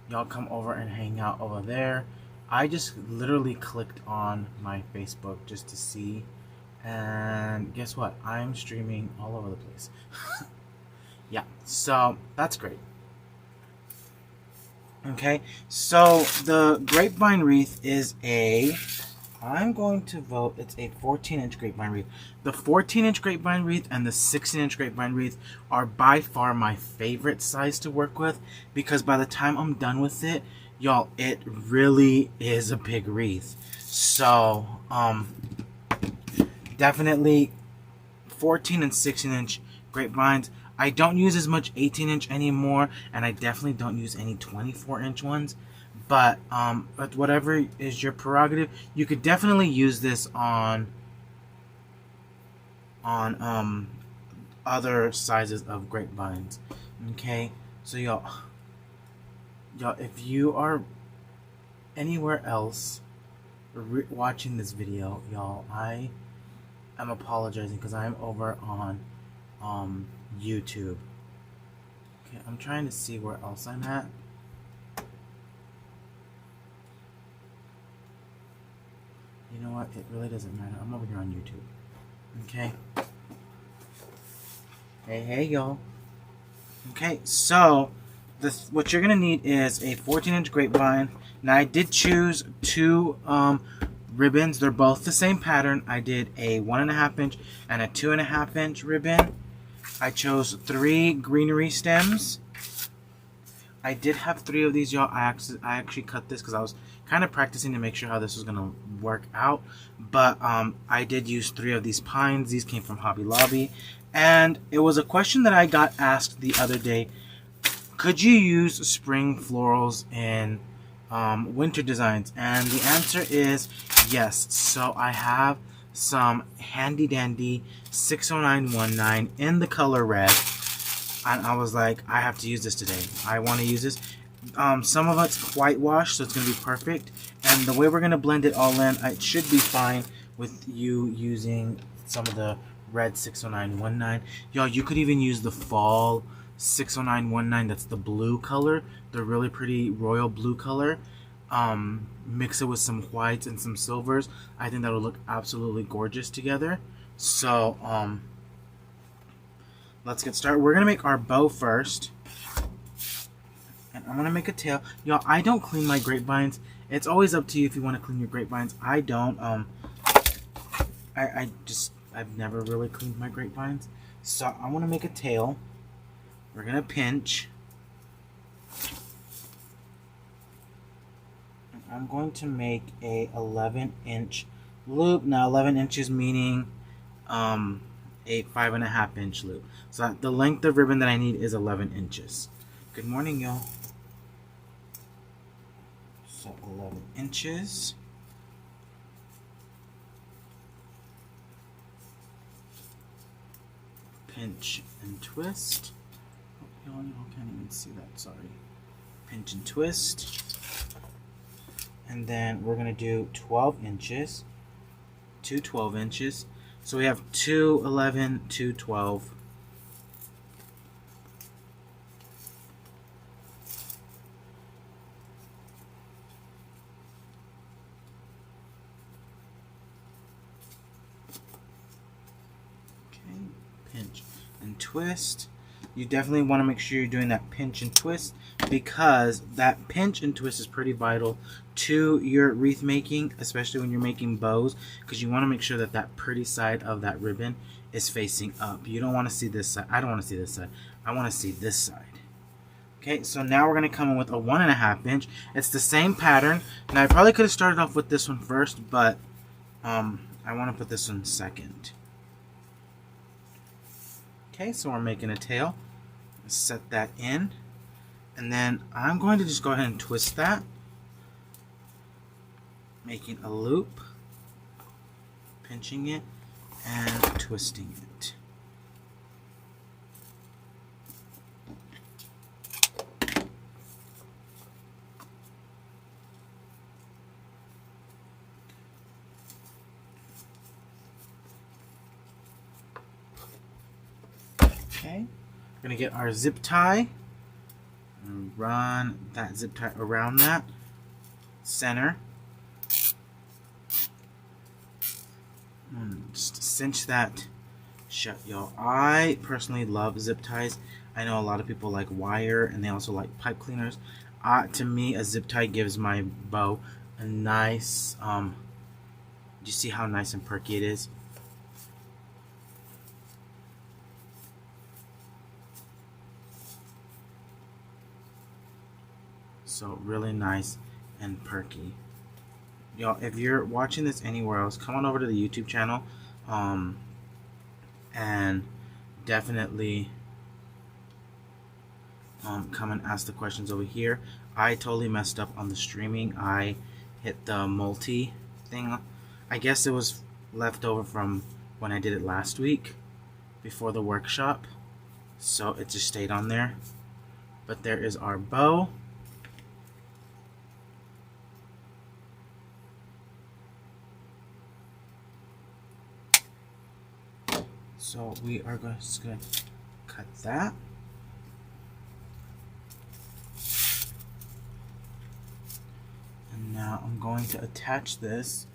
y'all come over and hang out over there. I just literally clicked on my Facebook just to see, and guess what? I'm streaming all over the place. Yeah, so that's great. Okay, so the grapevine wreath is I'm going to vote, it's a 14-inch grapevine wreath. The 14-inch grapevine wreath and the 16-inch grapevine wreath are by far my favorite size to work with, because by the time I'm done with it, y'all, it really is a big wreath. So, definitely 14 and 16-inch grapevines. I don't use as much 18-inch anymore, and I definitely don't use any 24-inch ones. But whatever is your prerogative, you could definitely use this on other sizes of grapevines. Okay, so y'all, if you are anywhere else watching this video, y'all, I am apologizing because I'm over on YouTube. Okay, I'm trying to see where else I'm at. You know what? It really doesn't matter. I'm over here on YouTube. Okay. Hey, y'all. Okay, so what you're gonna need is a 14-inch grapevine. Now I did choose two ribbons. They're both the same pattern. I did a 1.5 inch and a 2.5 inch ribbon. I chose 3 greenery stems. I did have 3 of these, y'all. I actually cut this because I was kind of practicing to make sure how this was gonna work out. But I did use 3 of these pines. These came from Hobby Lobby, and it was a question that I got asked the other day. Could you use spring florals in winter designs? And the answer is yes. So I have some handy dandy 60919 in the color red. And I was like, I have to use this today. I want to use this. Some of it's whitewashed, so it's going to be perfect. And the way we're going to blend it all in, it should be fine with you using some of the red 60919. Y'all, you could even use the fall 60919. That's the blue color, the really pretty royal blue color. Mix it with some whites and some silvers. I think that'll look absolutely gorgeous together. So, let's get started. We're going to make our bow first. And I'm going to make a tail. Y'all, I don't clean my grapevines. It's always up to you if you want to clean your grapevines. I don't. I've never really cleaned my grapevines. So I want to make a tail. We're going to pinch. And I'm going to make a 11-inch loop. Now 11 inches meaning a 5.5 inch loop. So the length of ribbon that I need is 11 inches. Good morning, y'all. So 11 inches. Pinch and twist. Oh, y'all can't even see that, sorry. Pinch and twist. And then we're going to do 12 inches. 2 12 inches. So we have 2 11, 2 12. Okay, pinch and twist. You definitely want to make sure you're doing that pinch and twist, because that pinch and twist is pretty vital to your wreath making, especially when you're making bows, because you want to make sure that that pretty side of that ribbon is facing up. You don't want to see this side. I don't want to see this side. I want to see this side. Okay, so now we're going to come in with a 1.5 inch. It's the same pattern. Now I probably could have started off with this one first, but I want to put this one second. Okay, so we're making a tail. Set that in, and then I'm going to just go ahead and twist that, making a loop, pinching it, and twisting it. Okay, we're going to get our zip tie. run that zip tie around that center. Just cinch that shut, y'all. I personally love zip ties. I know a lot of people like wire, and they also like pipe cleaners. To me, a zip tie gives my bow a nice, do you see how nice and perky it is? So really nice and perky. Y'all, if you're watching this anywhere else, come on over to the YouTube channel, and definitely come and ask the questions over here. I totally messed up on the streaming. I hit the multi thing. I guess it was left over from when I did it last week before the workshop, so it just stayed on there. But there is our bow. So we are just going to cut that. And now I'm going to attach this.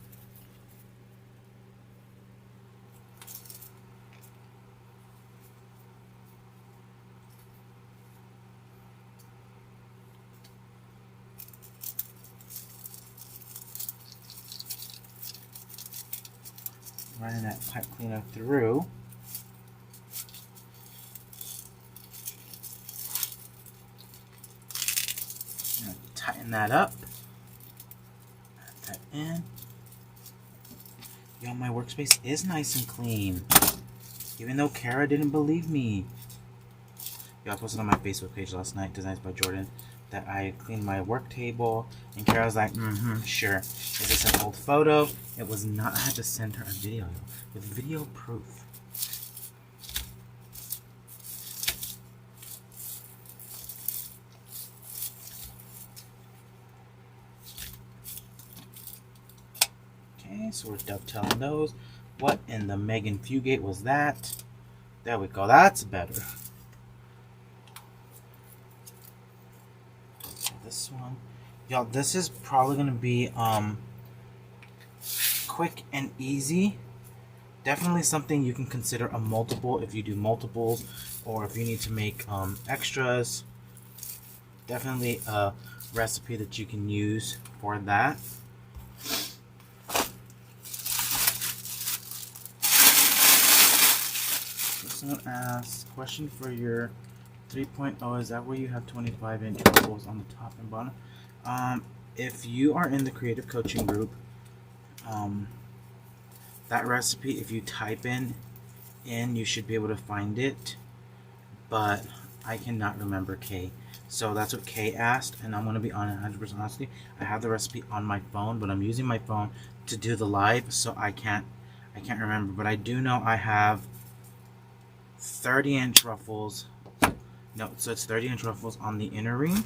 Running that pipe cleaner through. Tighten that up. Add that in. Yo, my workspace is nice and clean. Even though Kara didn't believe me. Yo, I posted on my Facebook page last night, Designs by Jordan, that I cleaned my work table. And Kara was like, sure. Is this an old photo? It was not. I had to send her a video with video proof. So we're dovetailing those. What in the Megan Fugate was that? There we go. That's better. So this one, y'all. This is probably gonna be quick and easy. Definitely something you can consider a multiple if you do multiples, or if you need to make extras. Definitely a recipe that you can use for that. Someone asks, question for your 3.0, is that where you have 25-inch ruffles on the top and bottom? If you are in the creative coaching group, that recipe, if you type in, you should be able to find it, but I cannot remember Kay. So that's what Kay asked, and I'm going to be on 100% honestly. I have the recipe on my phone, but I'm using my phone to do the live, so I can't remember. But I do know I have 30-inch ruffles. No, so it's 30-inch ruffles on the inner ring,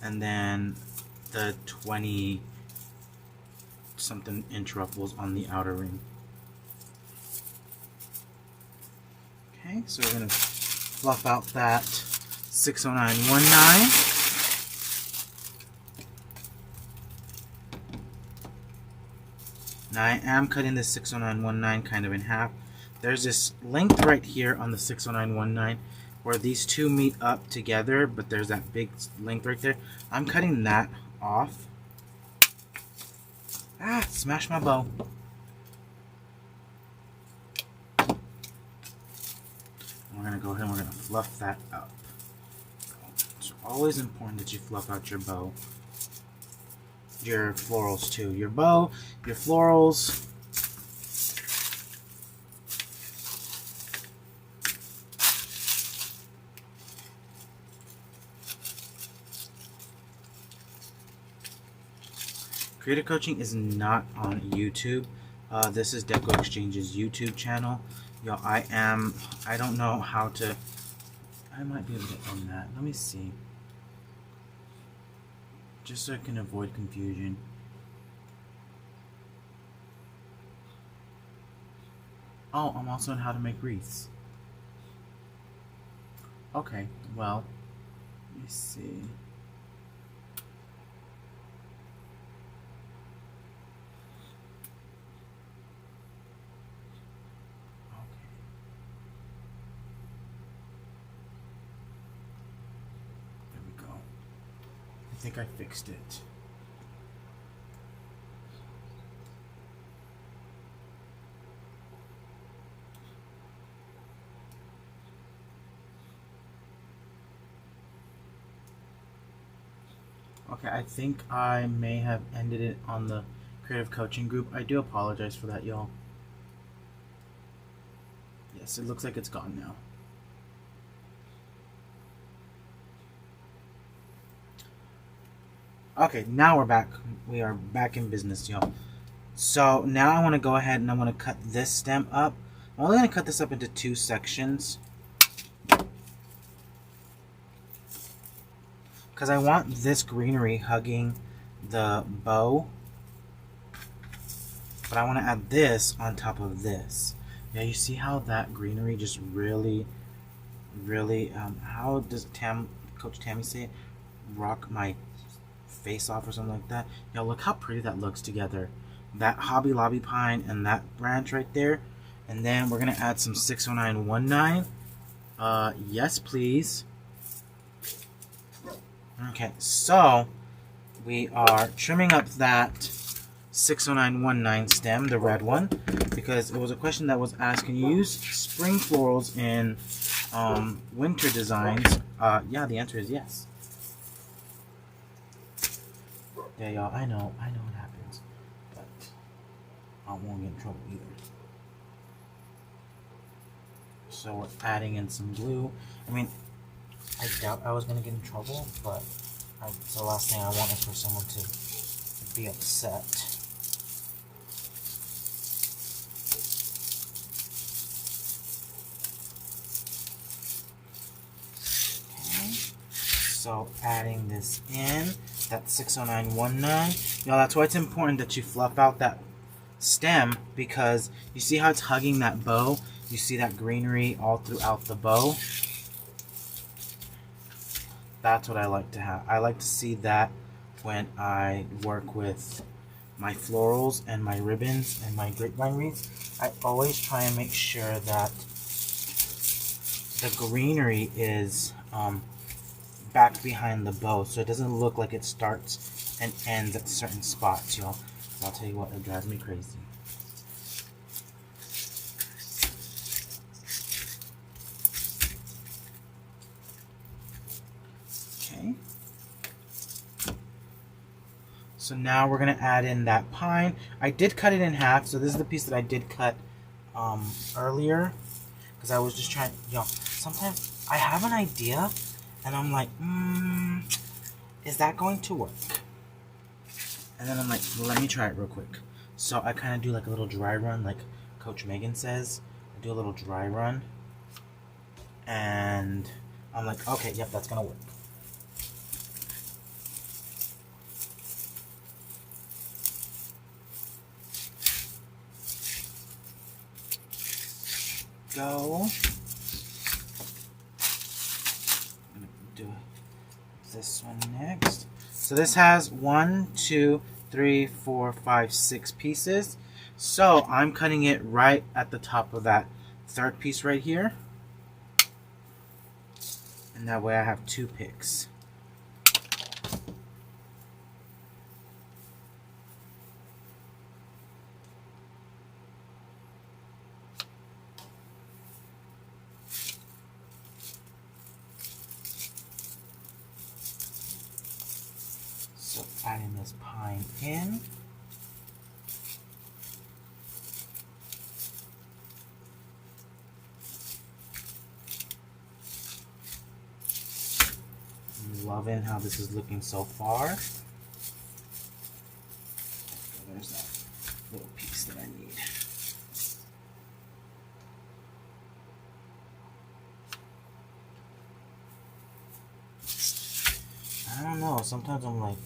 and then the 20-something inch ruffles on the outer ring. Okay, so we're gonna fluff out that 60919. Now I am cutting this 60919 kind of in half. There's this length right here on the 60919 where these two meet up together, but there's that big length right there. I'm cutting that off. Ah, smash my bow. We're going to go ahead and we're going to fluff that up. It's always important that you fluff out your bow. Your florals too. Your bow, your florals. Creative Coaching is not on YouTube. This is DecoExchange's YouTube channel. Yo, I don't know how to, I might be able to own that. Let me see. Just so I can avoid confusion. Oh, I'm also on how to make wreaths. Okay, well, let me see. think I fixed it. Okay, I think I may have ended it on the creative coaching group. I do apologize for that, y'all. Yes, it looks like it's gone now. Okay, now we're back. We are back in business, y'all. So now I want to go ahead and I want to cut this stem up. I'm only going to cut this up into 2 sections, because I want this greenery hugging the bow, but I want to add this on top of this. Yeah, you see how that greenery just really, how does Coach Tammy say it? Rock my face off or something like that. Yeah, look how pretty that looks together. That Hobby Lobby pine and that branch right there. And then we're going to add some 60919. Yes, please. Okay, so we are trimming up that 60919 stem, the red one, because it was a question that was asked, can you use spring florals in winter designs? Yeah, the answer is yes. Yeah, y'all, I know what happens, but I won't get in trouble either. So we're adding in some glue. I mean, I doubt I was going to get in trouble, but the last thing I want is for someone to be upset. Okay, so adding this in, that's 60919. Y'all, that's why it's important that you fluff out that stem, because you see how it's hugging that bow? You see that greenery all throughout the bow? That's what I like to have. I like to see that when I work with my florals and my ribbons and my grapevine wreaths. I always try and make sure that the greenery is back behind the bow, so it doesn't look like it starts and ends at certain spots, y'all. I'll tell you what, it drives me crazy. Okay. So now we're going to add in that pine. I did cut it in half, so this is the piece that I did cut earlier, because I was just trying, sometimes I have an idea and I'm like, is that going to work? And then I'm like, well, let me try it real quick. So I kind of do like a little dry run, like Coach Megan says. I do a little dry run, and I'm like, okay, yep, that's gonna work. Go. I'm gonna do this one next. So this has 1, 2, 3, 4, 5, 6 pieces. So I'm cutting it right at the top of that third piece right here. And that way I have 2 picks. So adding this pine in. I'm loving how this is looking so far. There's that little piece that I need. I don't know, sometimes I'm like,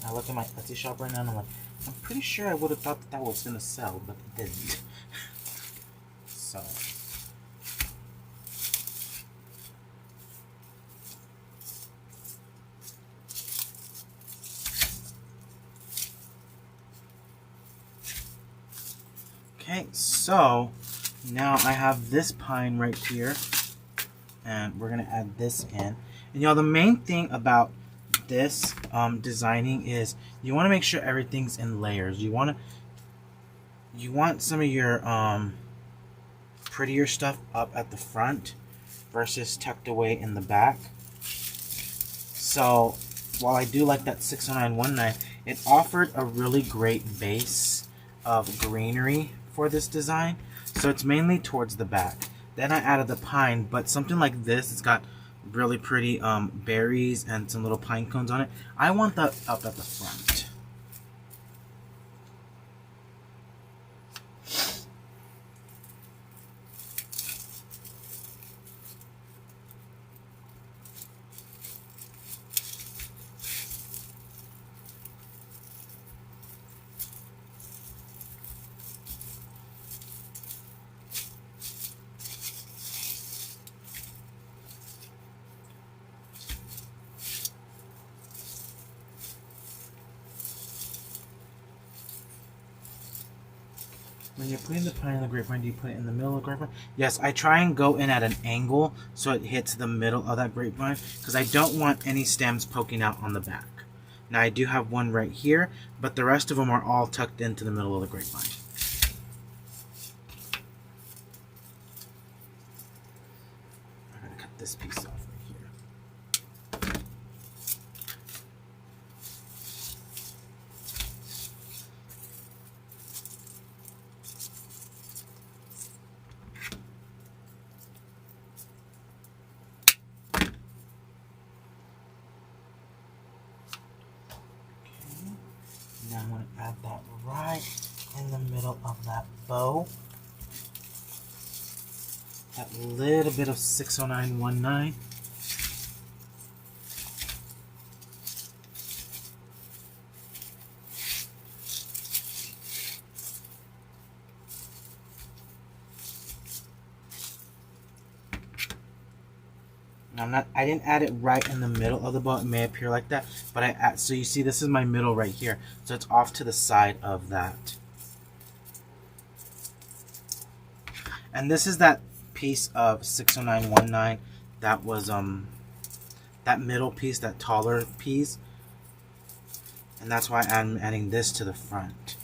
I look at my Etsy shop right now and I'm like, I'm pretty sure I would have thought that was going to sell, but it didn't. So. Okay, so now I have this pine right here, and we're going to add this in. And y'all, the main thing about this designing is you want to make sure everything's in layers. You want some of your prettier stuff up at the front versus tucked away in the back. So while I do like that 60919, it offered a really great base of greenery for this design. So it's mainly towards the back. Then I added the pine, but something like this, it's got really pretty berries and some little pine cones on it. I want that up at the front. When you're putting the pine in the grapevine, do you put it in the middle of the grapevine? Yes, I try and go in at an angle so it hits the middle of that grapevine because I don't want any stems poking out on the back. Now I do have one right here, but the rest of them are all tucked into the middle of the grapevine. I'm going to cut this piece off right here. Now I'm going to add that right in the middle of that bow. That little bit of 60919. I didn't add it right in the middle of the bow. It may appear like that, but so you see this is my middle right here. So it's off to the side of that. And this is that piece of 60919 that was that middle piece, that taller piece. And that's why I'm adding this to the front.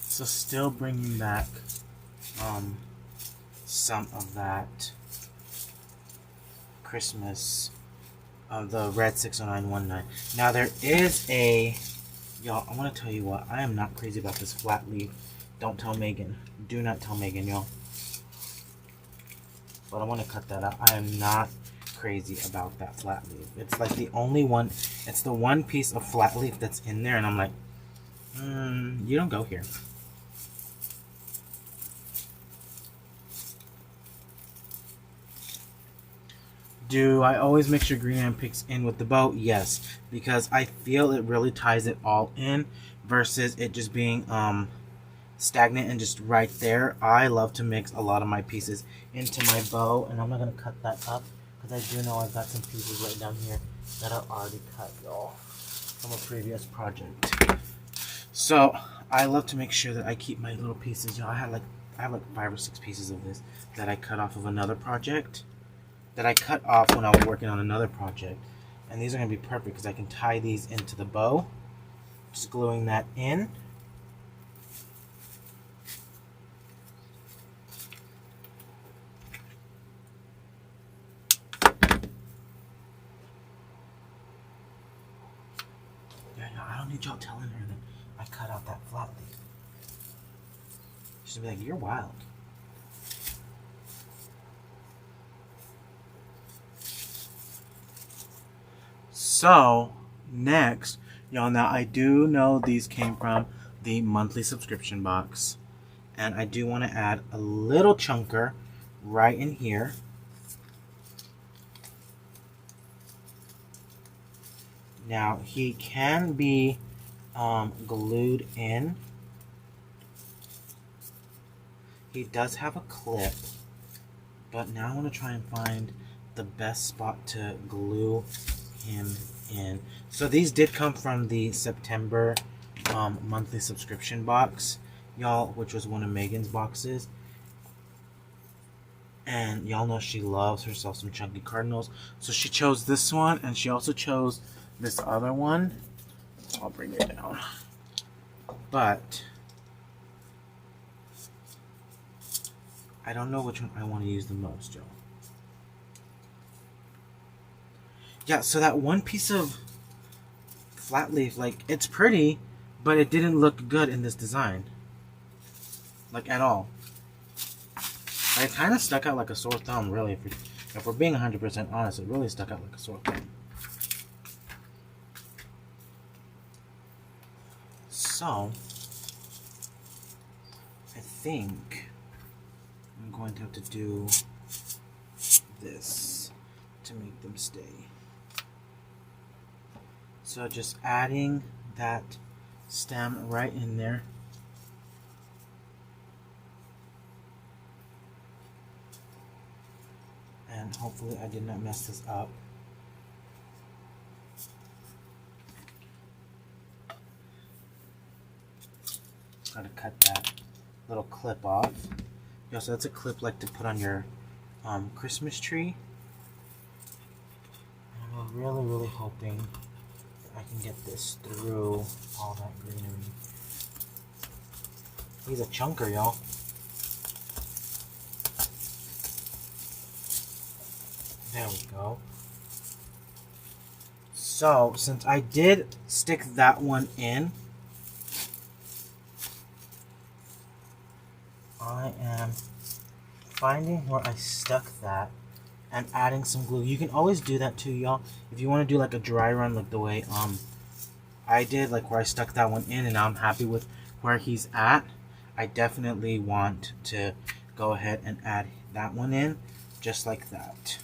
So still bringing back some of that Christmas of the red 60919. Now there is y'all, I want to tell you what, I am not crazy about this flat leaf. Don't tell Megan. Do not tell Megan, y'all. But I want to cut that out. I am not crazy about that flat leaf. It's like the only one, it's the one piece of flat leaf that's in there, and I'm like, you don't go here. Do I always make sure green and picks in with the bow? Yes, because I feel it really ties it all in versus it just being stagnant and just right there. I love to mix a lot of my pieces into my bow, and I'm not going to cut that up because I do know I've got some pieces right down here that are already cut, y'all, from a previous project. So I love to make sure that I keep my little pieces. Y'all, I have like 5 or 6 pieces of this that I cut off of another project. That I cut off when I was working on another project. And these are going to be perfect because I can tie these into the bow. Just gluing that in. Yeah, I don't need y'all telling her that I cut out that flat leaf. She'll be like, you're wild. So, next, y'all, now I do know these came from the monthly subscription box. And I do want to add a little chunker right in here. Now, he can be glued in. He does have a clip, but now I want to try and find the best spot to glue him in. So these did come from the September monthly subscription box, y'all, which was one of Megan's boxes. And y'all know she loves herself some chunky Cardinals. So she chose this one, and she also chose this other one. I'll bring it down. But I don't know which one I want to use the most, y'all. Yeah, so that one piece of flat leaf, like, it's pretty, but it didn't look good in this design. Like, at all. It kind of stuck out like a sore thumb, really. If we're being 100% honest, it really stuck out like a sore thumb. So, I think I'm going to have to do this to make them stay. So just adding that stem right in there. And hopefully I did not mess this up. Gotta cut that little clip off. Yeah, so that's a clip like to put on your Christmas tree. And I'm really hoping I can get this through all that greenery. He's a chunker, y'all. There we go. So, since I did stick that one in, I am finding where I stuck that and adding some glue. You can always do that too, y'all. If you want to do like a dry run, like the way I did, like where I stuck that one in, and now I'm happy with where he's at. I definitely want to go ahead and add that one in, just like that.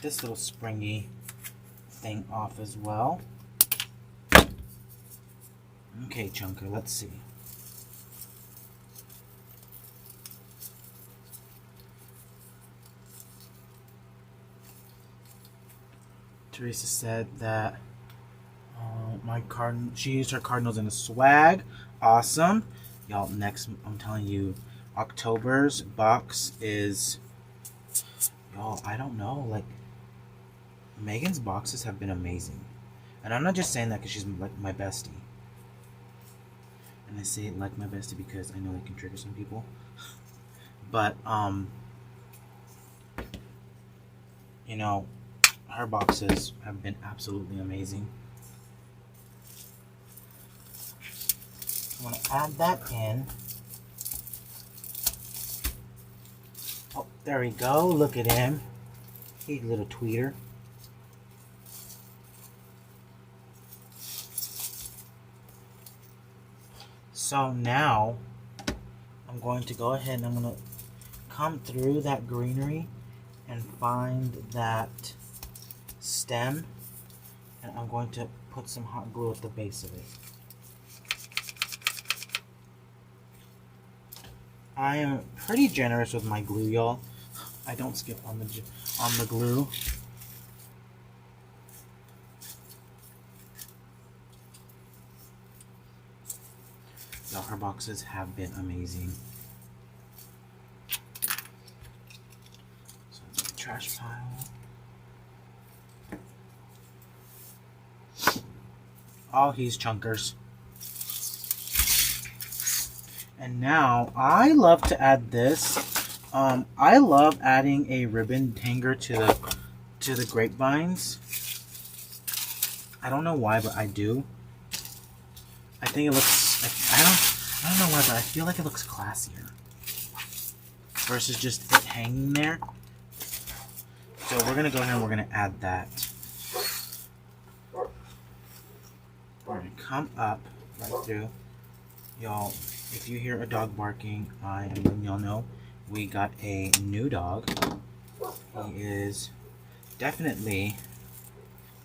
This little springy thing off as well. Okay, chunker, let's see. Teresa said that she used her Cardinals in a swag. Awesome. Y'all, next, I'm telling you, October's box is, y'all, I don't know, like, Megan's boxes have been amazing. And I'm not just saying that because she's like my bestie. And I say it like my bestie because I know it can trigger some people. But, you know, her boxes have been absolutely amazing. I want to add that in. Oh, there we go. Look at him. He's a little tweeter. So now, I'm going to go ahead and I'm going to come through that greenery and find that stem, and I'm going to put some hot glue at the base of it. I am pretty generous with my glue, y'all. I don't skip on the glue. Y'all, her boxes have been amazing. So it's a trash pile. Oh, he's chunkers. And now, I love to add this. I love adding a ribbon hanger to the grapevines. I don't know why, but I do. I think it looks. I don't know why, but I feel like it looks classier versus just it hanging there. So we're gonna go ahead and we're gonna add that. We're gonna come up right through. Y'all, if you hear a dog barking, I am letting y'all know we got a new dog. He is definitely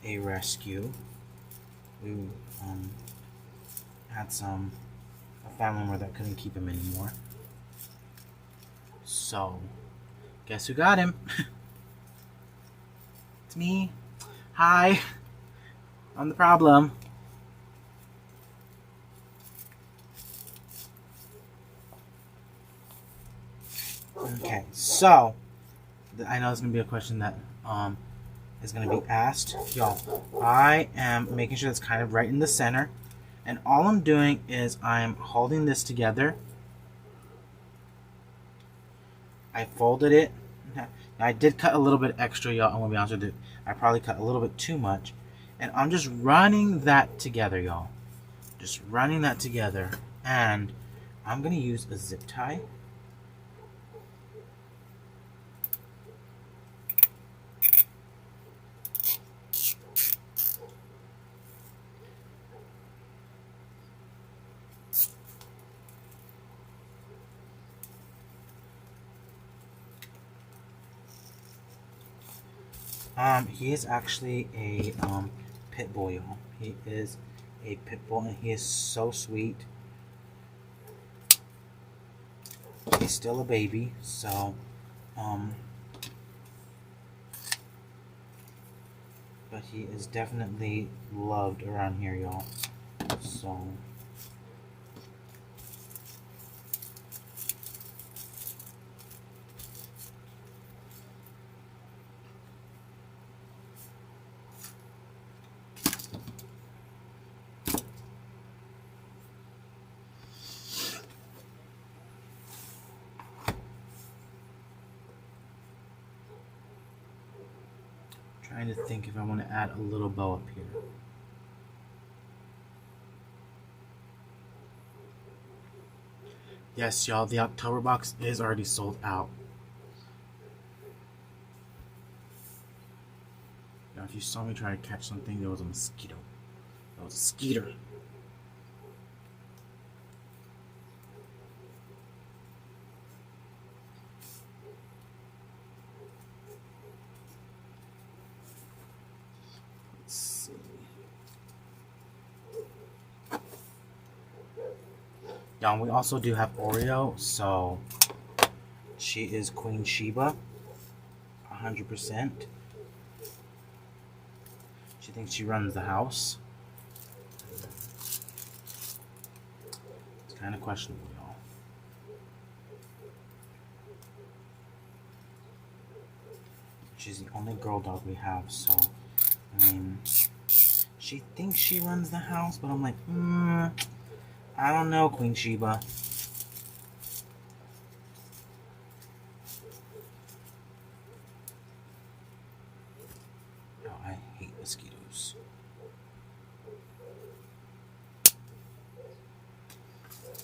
a rescue. We had a family member that couldn't keep him anymore. So, guess who got him? It's me. Hi. I'm the problem. Okay, so I know it's gonna be a question that is gonna be asked, y'all. I am making sure it's kind of right in the center, and all I'm doing is I'm holding this together. I folded it. Now, I did cut a little bit extra, y'all. I'm gonna be honest with you. I probably cut a little bit too much, and I'm just running that together, y'all. Just running that together, and I'm gonna use a zip tie. He is actually a pit bull, y'all. He is a pit bull, and he is so sweet. He's still a baby, so but he is definitely loved around here, y'all. So trying to think if I want to add a little bow up here. Yes, y'all, the October box is already sold out. Now, if you saw me try to catch something, there was a mosquito. That was a skeeter. We also do have Oreo, so she is Queen Sheba, 100%. She thinks she runs the house. It's kind of questionable, y'all. She's the only girl dog we have, so I mean, she thinks she runs the house, but I'm like, I don't know, Queen Sheba. Oh, I hate mosquitoes.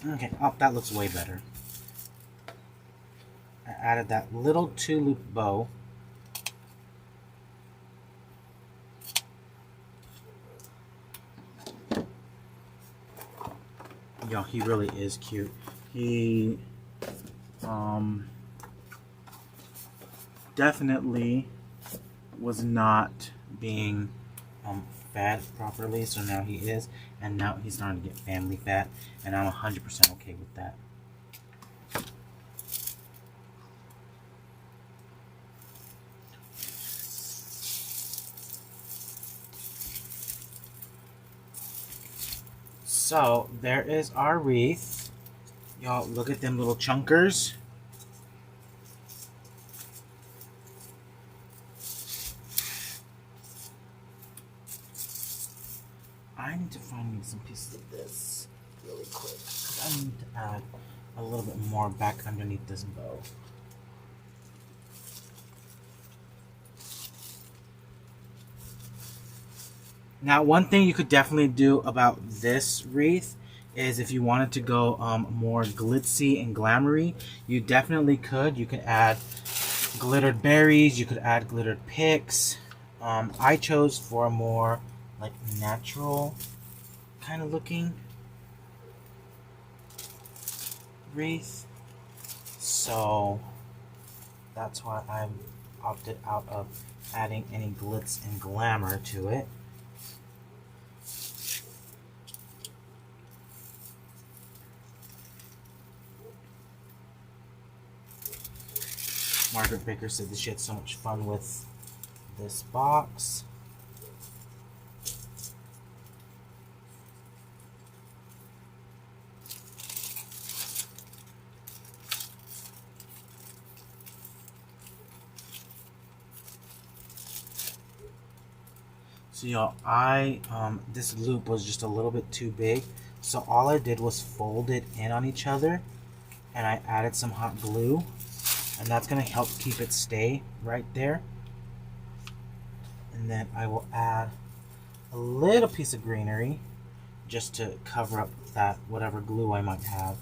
Okay, oh, that looks way better. I added that little 2-loop bow. Yo, he really is cute. He definitely was not being fed properly, so now he is, and now he's starting to get family fat, and I'm 100% okay with that. So there is our wreath. Y'all look at them little chunkers. I need to find me some pieces of this really quick, because I need to add a little bit more back underneath this bow. Now, one thing you could definitely do about this wreath is if you wanted to go more glitzy and glamoury, you definitely could. You could add glittered berries, you could add glittered picks. I chose for a more like natural kind of looking wreath. So That's why I've opted out of adding any glitz and glamour to it. Margaret Baker said that she had so much fun with this box. So y'all, this loop was just a little bit too big, so all I did was fold it in on each other, and I added some hot glue, and that's going to help keep it stay right there. And then I will add a little piece of greenery just to cover up that whatever glue I might have,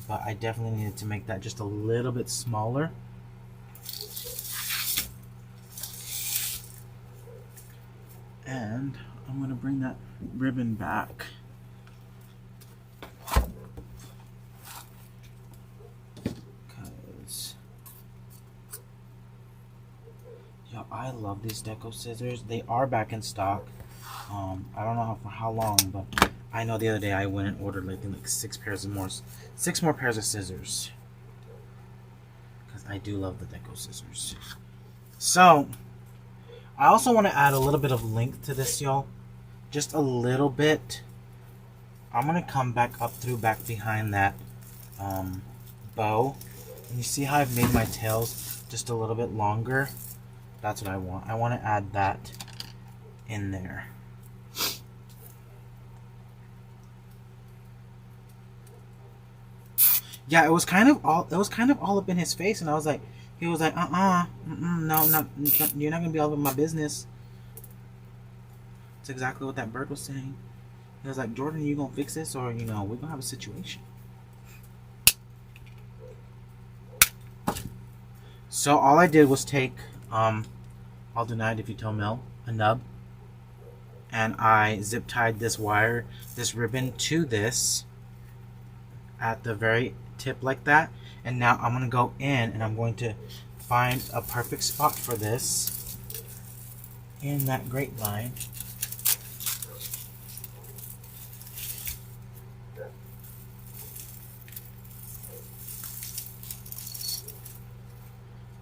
but I definitely needed to make that just a little bit smaller. And I'm going to bring that ribbon back. Because, yo, I love these Deco scissors. They are back in stock. I don't know for how long, but I know the other day I went and ordered like 6 more pairs of scissors. Because I do love the Deco scissors. So, I also want to add a little bit of length to this, y'all. Just a little bit. I'm going to come back up through back behind that bow. And you see how I've made my tails just a little bit longer? That's what I want. I want to add that in there. Yeah, it was kind of all up in his face, and I was like, he was like, no, you're not gonna be all over my business. That's exactly what that bird was saying. He was like, Jordan, you gonna fix this, or we're gonna have a situation. So all I did was take, I'll deny it if you tell Mel, a nub, and I zip tied this ribbon to this at the very tip like that. And now I'm going to go in and I'm going to find a perfect spot for this in that grapevine.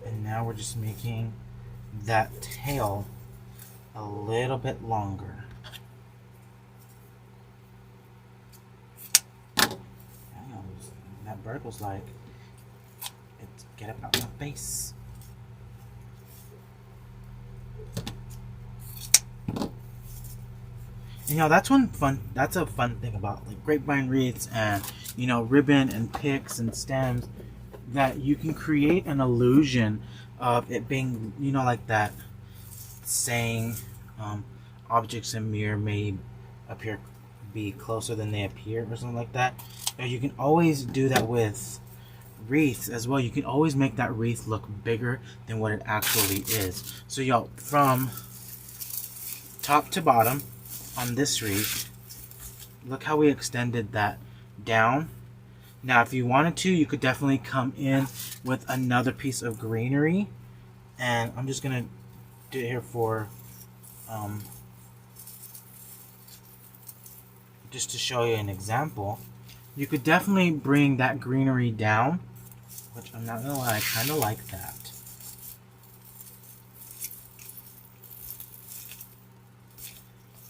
And now we're just making that tail a little bit longer. That bird was like, get up out my face. And that's a fun thing about like grapevine wreaths and ribbon and picks and stems, that you can create an illusion of it being like that saying, objects in mirror may be closer than they appear, or something like that. And you can always do that with wreaths as well. You can always make that wreath look bigger than what it actually is. So y'all, from top to bottom on this wreath, look how we extended that down. Now if you wanted to, you could definitely come in with another piece of greenery, and I'm just gonna do it here for just to show you an example. You could definitely bring that greenery down, which I'm not gonna lie, I kind of like that.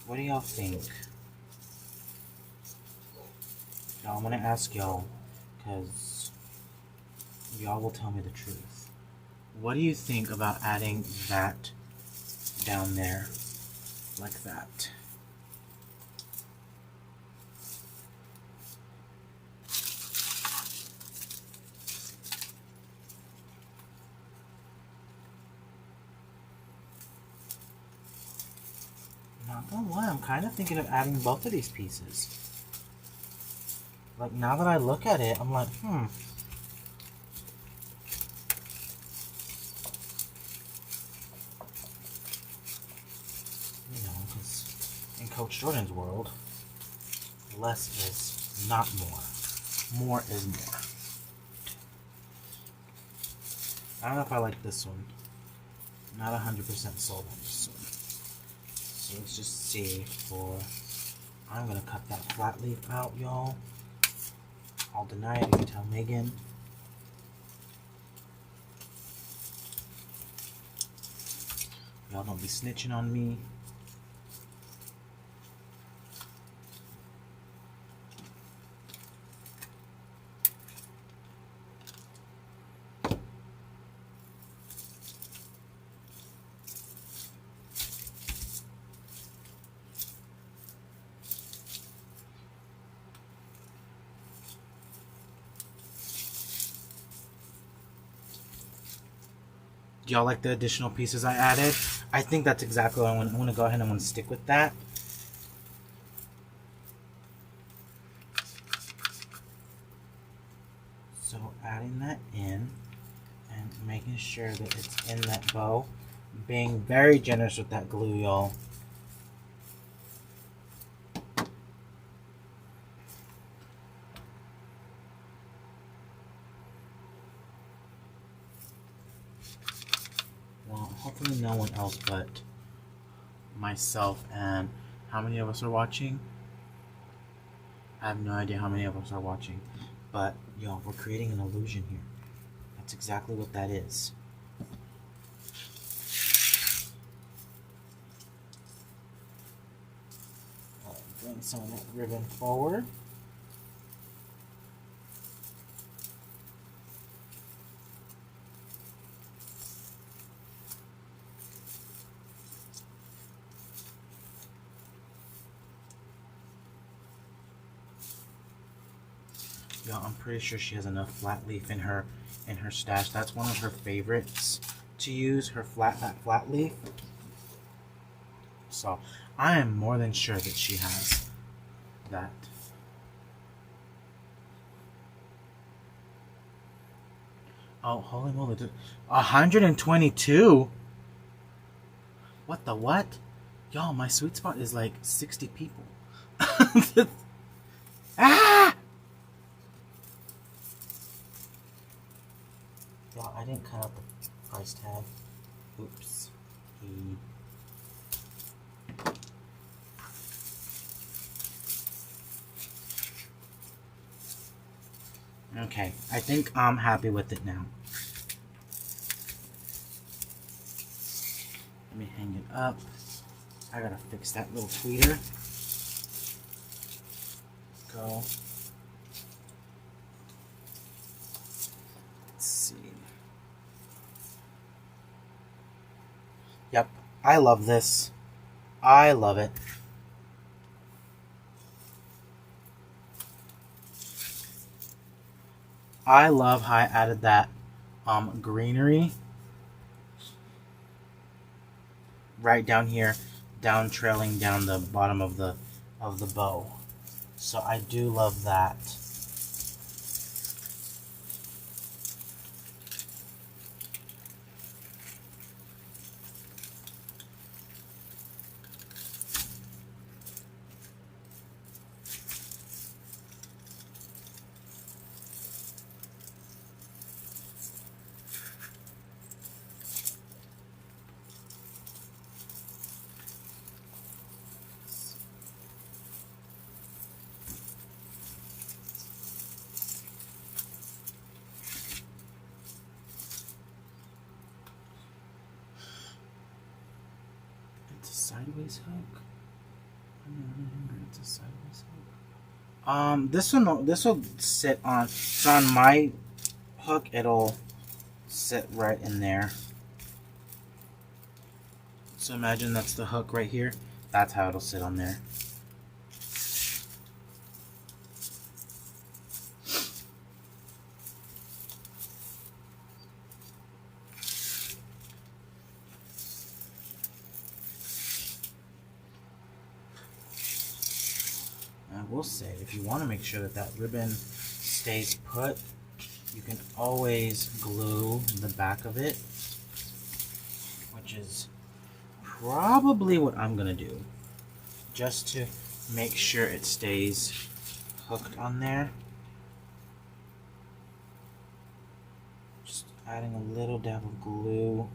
What do y'all think? Now I'm gonna ask y'all, because y'all will tell me the truth. What do you think about adding that down there like that? Not gonna lie, I'm kind of thinking of adding both of these pieces. Like, now that I look at it, I'm like, because in Coach Jordan's world, less is not more. More is more. I don't know if I like this one. Not 100% sold on this one. So let's just see for... I'm going to cut that flat leaf out, y'all. I'll deny it if you tell Megan. Y'all don't be snitching on me. Do y'all like the additional pieces I added? I think that's exactly what I want. I want to go ahead and I want to stick with that. So adding that in and making sure that it's in that bow. Being very generous with that glue, y'all. Well, hopefully no one else but myself and how many of us are watching? I have no idea how many of us are watching. But, yo, we're creating an illusion here. That's exactly what that is. Bring some of that ribbon forward. Yo, I'm pretty sure she has enough flat leaf in her stash. That's one of her favorites to use, that flat leaf. So I am more than sure that she has that. Oh, holy moly. 122? What the what? Y'all, my sweet spot is like 60 people. Ah! Y'all, I didn't cut out the price tag. Oops. Okay, I think I'm happy with it now. Let me hang it up. I gotta fix that little tweeter. Go. Let's see. Yep, I love this. I love it. I love how I added that greenery right down here, down trailing down the bottom of the bow. So I do love that. Sideways hook. It's a sideways hook. This will sit on. So on my hook, it'll sit right in there. So imagine that's the hook right here. That's how it'll sit on there. I will say, if you want to make sure that that ribbon stays put, you can always glue the back of it, which is probably what I'm going to do, just to make sure it stays hooked on there. Just adding a little dab of glue.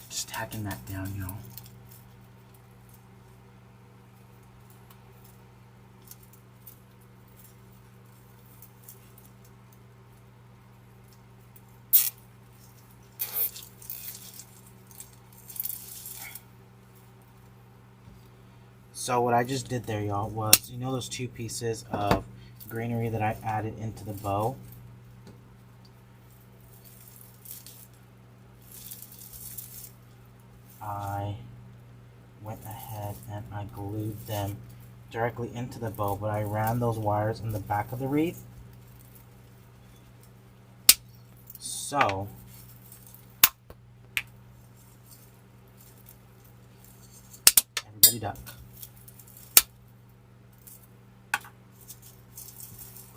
Just tacking that down, y'all. So what I just did there, y'all, was, you know those two pieces of greenery that I added into the bow? I went ahead and I glued them directly into the bow, but I ran those wires in the back of the wreath. So everybody duck.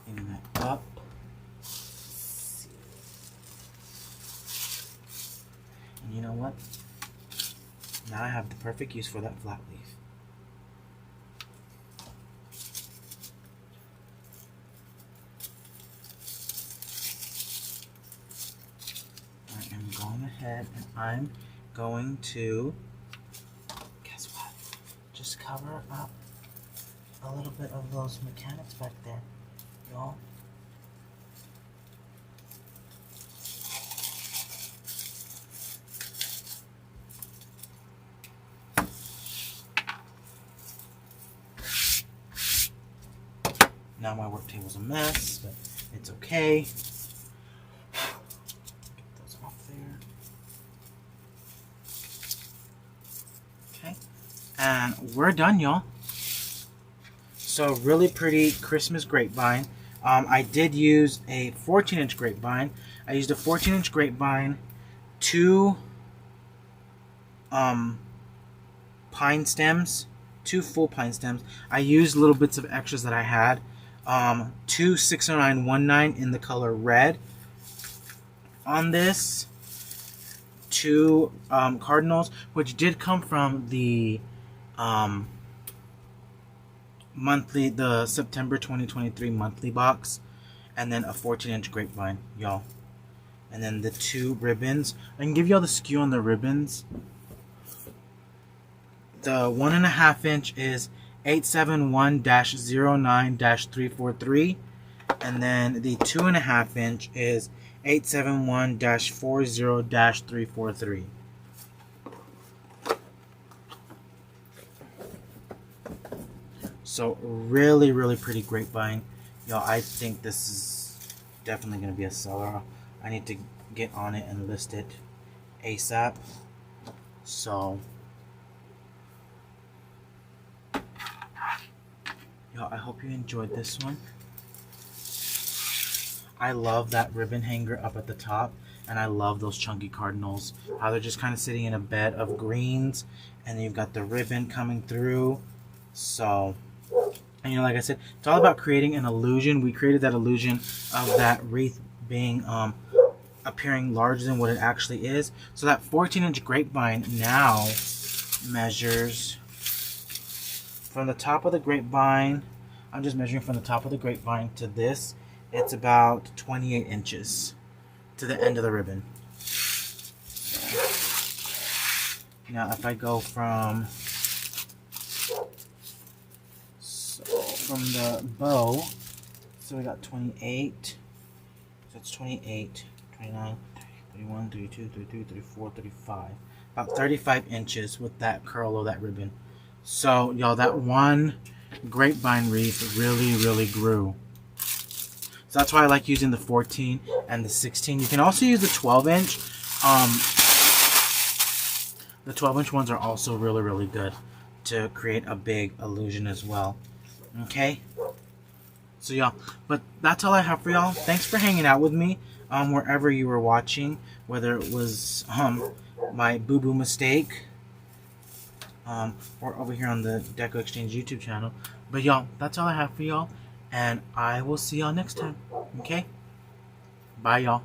Cleaning that up. And you know what? Now I have the perfect use for that flat leaf. I am going ahead and I'm going to, guess what? Just cover up a little bit of those mechanics back there, y'all. Now my work table's a mess, but it's okay. Get those off there. Okay, and we're done, y'all. So really pretty Christmas grapevine. I did use a 14-inch grapevine. I used a 14-inch grapevine, 2 pine stems, 2 full pine stems. I used little bits of extras that I had. 2 60919 in the color red on this, 2 Cardinals, which did come from the the September 2023 monthly box, and then a 14-inch grapevine, y'all, and then the 2 ribbons. I can give y'all the skew on the ribbons. The 1.5 inch is 871-09-343, and then the 2.5 inch is 871-40-343. So really, really pretty grapevine, y'all. I think this is definitely going to be a seller. I need to get on it and list it ASAP. So y'all, I hope you enjoyed this one. I love that ribbon hanger up at the top, and I love those chunky cardinals. How they're just kind of sitting in a bed of greens, and then you've got the ribbon coming through. So, and you know, like I said, it's all about creating an illusion. We created that illusion of that wreath being appearing larger than what it actually is. So that 14-inch grapevine now measures from the top of the grapevine. I'm just measuring from the top of the grapevine to this. It's about 28 inches to the end of the ribbon. Now if I go from the bow, so we got 28, so it's 28, 29, 31, 32, 33, 34, 35, about 35 inches with that curl of that ribbon. So y'all, that one grapevine wreath really grew. So that's why I like using the 14 and the 16. You can also use the 12-inch. The 12-inch ones are also really good to create a big illusion as well. Okay, so y'all, but that's all I have for y'all. Thanks for hanging out with me wherever you were watching, whether it was my boo-boo mistake or over here on the DecoExchange YouTube channel. But y'all, that's all I have for y'all, and I will see y'all next time. Okay, bye y'all.